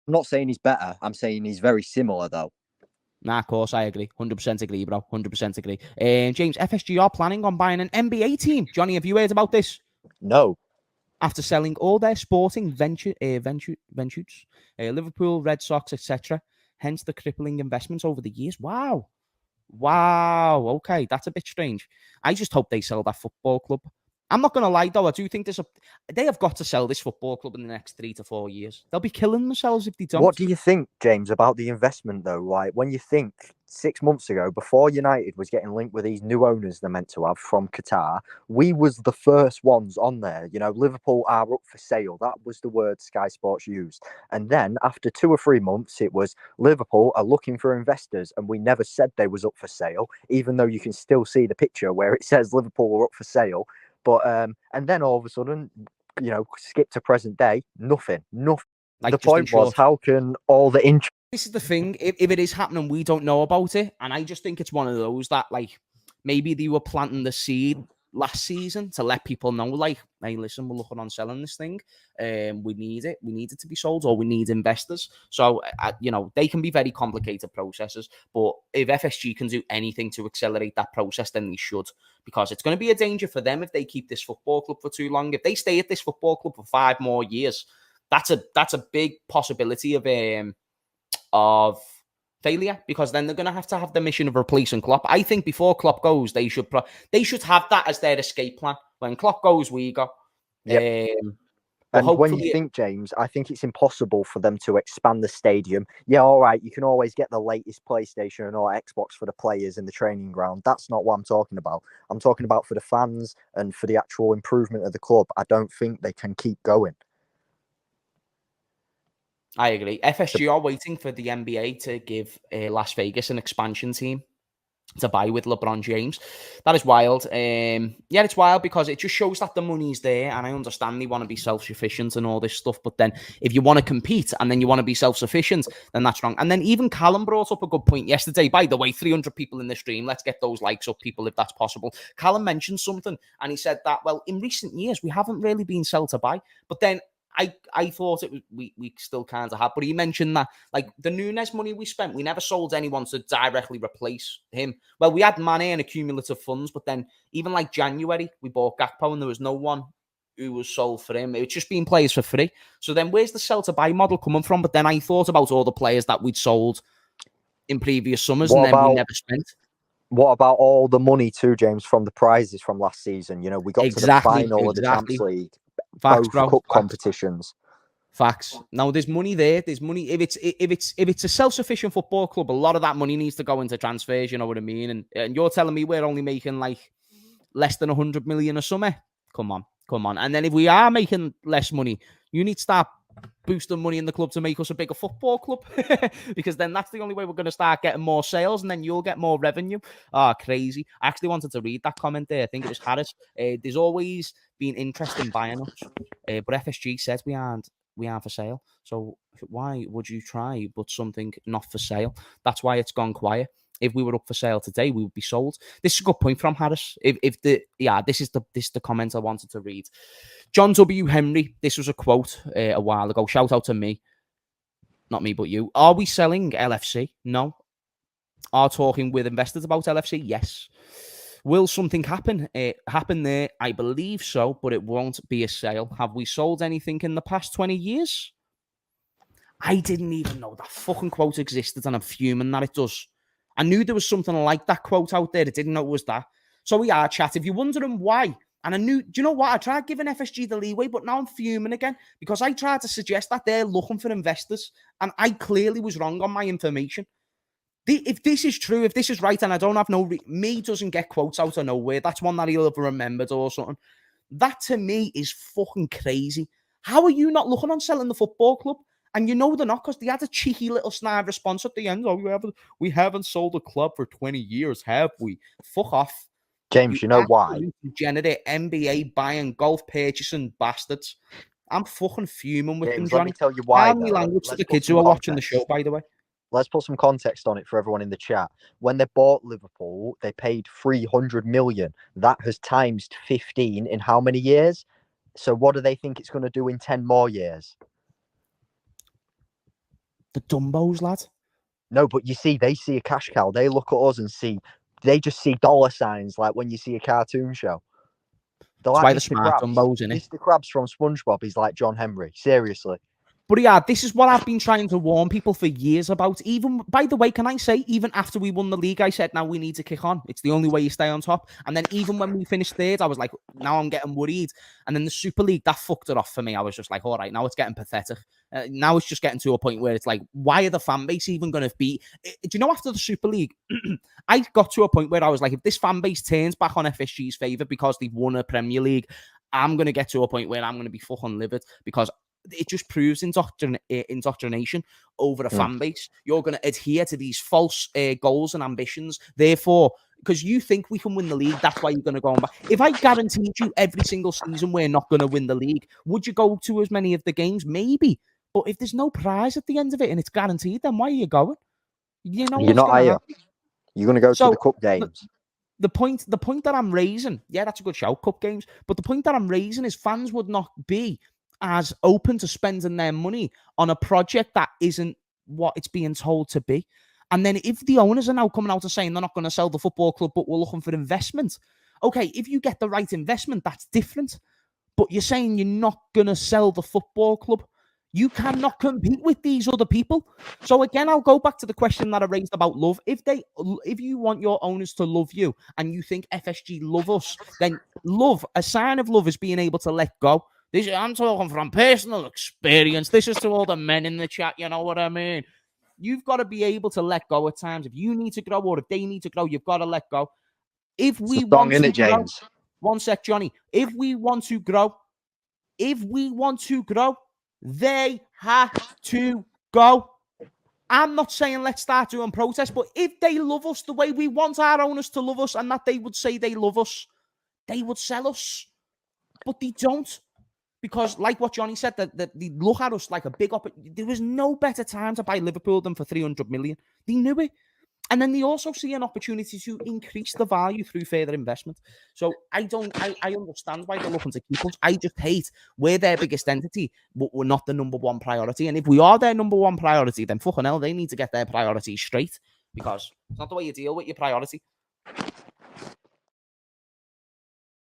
I'm not saying he's better. I'm saying he's very similar, though. Nah, of course, I agree. 100% agree, bro. 100% agree. James, FSG are planning on buying an NBA team. Johnny, have you heard about this? No. After selling all their sporting ventures, Liverpool, Red Sox, etc. Hence the crippling investments over the years. Wow. Wow. Okay, that's a bit strange. I just hope they sell that football club. I'm not going to lie, though. I do think they have got to sell this football club in the next 3 to 4 years. They'll be killing themselves if they What don't. do you think, James, about the investment, though? Like, when you think 6 months ago, before United was getting linked with these new owners they're meant to have from Qatar, we was the first ones on there. You know, Liverpool are up for sale. That was the word Sky Sports used. And then after 2 or 3 months, it was Liverpool are looking for investors, and we never said they was up for sale, even though you can still see the picture where it says Liverpool are up for sale. But and then all of a sudden, skip to present day, nothing. The Like, just in point was, short. how can all the interest? This is the thing. If it is happening, we don't know about it. And I just think it's one of those that, like, maybe they were planting the seed last season to let people know, like, hey, listen, we're looking on selling this thing. We need it. We need it to be sold, or we need investors. So, they can be very complicated processes. But if FSG can do anything to accelerate that process, then they should, because it's going to be a danger for them if they keep this football club for too long. If they stay at this football club for 5 more years, that's a big possibility of failure, because then they're going to have the mission of replacing Klopp. I think before Klopp goes, they should have that as their escape plan. When Klopp goes, we go. Yep. But And when you hopefully, think, James, I think it's impossible for them to expand the stadium. Yeah, all right, you can always get the latest PlayStation or Xbox for the players in the training ground. That's not what I'm talking about. I'm talking about for the fans and for the actual improvement of the club. I don't think they can keep going. I agree. FSG are waiting for the NBA to give Las Vegas an expansion team to buy with LeBron James. That is wild. It's wild because it just shows that the money's there, and I understand they want to be self-sufficient and all this stuff, but then if you want to compete and then you want to be self-sufficient, then that's wrong. And then even Callum brought up a good point yesterday. By the way, 300 people in the stream. Let's get those likes up, people, if that's possible. Callum mentioned something, and he said that, well, in recent years, we haven't really been sell to buy, but then I thought it was we still kind of have, but he mentioned that, like, the Nunes money we spent, we never sold anyone to directly replace him. Well, we had Mane and accumulative funds, but then even like January, we bought Gakpo and there was no one who was sold for him. It's just been players for free. So then where's the sell to buy model coming from? But then I thought about all the players that we'd sold in previous summers What and then we about never spent. what about all the money too, James, from the prizes from last season? You know, we got to the final of the Champions League, Facts, both bro. cup Facts. competitions. Facts. Now there's money there. There's money. If it's a self-sufficient football club, a lot of that money needs to go into transfers. You know what I mean? And you're telling me we're only making like less than 100 million a summer? Come on. And then if we are making less money, you need to start boosting money in the club to make us a bigger football club, because then that's the only way we're going to start getting more sales, and then you'll get more revenue. Crazy. I actually wanted to read that comment there. I think it was Harris. There's always been interest in buying us, but FSG says we aren't for sale. So why would you try but something not for sale? That's why it's gone quiet. If we were up for sale today, we would be sold. This is a good point from Harris. This is the comment I wanted to read. John W. Henry, this was a quote a while ago. Shout out to me. Not me, but you. Are we selling LFC? No. Are talking with investors about LFC? Yes. Will something happen there? I believe so, but it won't be a sale. Have we sold anything in the past 20 years? I didn't even know that fucking quote existed, and I'm fuming that it does. I knew there was something like that quote out there. I didn't know it was that. So we are, chat. If you're wondering why, and I knew, do you know what? I tried giving FSG the leeway, but now I'm fuming again because I tried to suggest that they're looking for investors, and I clearly was wrong on my information. If this is true, if this is right, and I don't have me doesn't get quotes out of nowhere. That's one that he'll have remembered or something. That to me is fucking crazy. How are you not looking on selling the football club? And you know they're not, because they had a cheeky little snide response at the end. Oh, we haven't sold a club for 20 years, have we? Fuck off. James, you know why? Degenerate NBA buying, golf purchasing bastards. I'm fucking fuming with them, James, let Johnny. me tell you why. Harmony language to Let's the put kids some who are watching the context. show, by the way. Let's put some context on it for everyone in the chat. When they bought Liverpool, they paid 300 million. That has times 15 in how many years? So what do they think it's going to do in 10 more years? The Dumbos, lad. No, but you see, they see a cash cow. They look at us and they just see dollar signs like when you see a cartoon show. They're That's like why the Mr. smart Krabs. Dumbos, innit? Mr. Krabs from SpongeBob. He's like John Henry. Seriously. But yeah, this is what I've been trying to warn people for years about. Even, by the way, can I say, even after we won the league, I said, now we need to kick on. It's the only way you stay on top. And then even when we finished third, I was like, now I'm getting worried. And then the Super League, that fucked it off for me. I was just like, all right, now it's getting pathetic. Now it's just getting to a point where it's like, why are the fan base even going to be... Do you know, after the Super League, I got to a point where I was like, if this fan base turns back on FSG's favour because they've won a Premier League, I'm going to get to a point where I'm going to be fucking livid, because it just proves indoctrination over a fan base. You're going to adhere to these false goals and ambitions. Therefore, because you think we can win the league, that's why you're going to go on back. If I guaranteed you every single season we're not going to win the league, would you go to as many of the games? Maybe. But if there's no prize at the end of it and it's guaranteed, then why are you going? You know You're what's going to happen. You're going to go to the cup games. The point that I'm raising, yeah, that's a good shout, cup games. But the point that I'm raising is fans would not be as open to spending their money on a project that isn't what it's being told to be. And then if the owners are now coming out and saying they're not going to sell the football club, but we're looking for investment. Okay, if you get the right investment, that's different. But you're saying you're not going to sell the football club. You cannot compete with these other people. So again, I'll go back to the question that I raised about love. If you want your owners to love you and you think FSG love us, then a sign of love is being able to let go. I'm talking from personal experience. This is to all the men in the chat. You know what I mean? You've got to be able to let go at times. If you need to grow or if they need to grow, you've got to let go. If we want to grow, one sec, Johnny. If we want to grow, they have to go. I'm not saying let's start doing protests, but if they love us the way we want our owners to love us and that they would say they love us, they would sell us. But they don't. Because like what Johnny said, that they look at us like a big opportunity. There was no better time to buy Liverpool than for 300 million. They knew it. And then they also see an opportunity to increase the value through further investment. So I understand why they're looking to keep us. I just hate we're their biggest entity, but we're not the number one priority. And if we are their number one priority, then fucking hell, they need to get their priorities straight, because it's not the way you deal with your priority.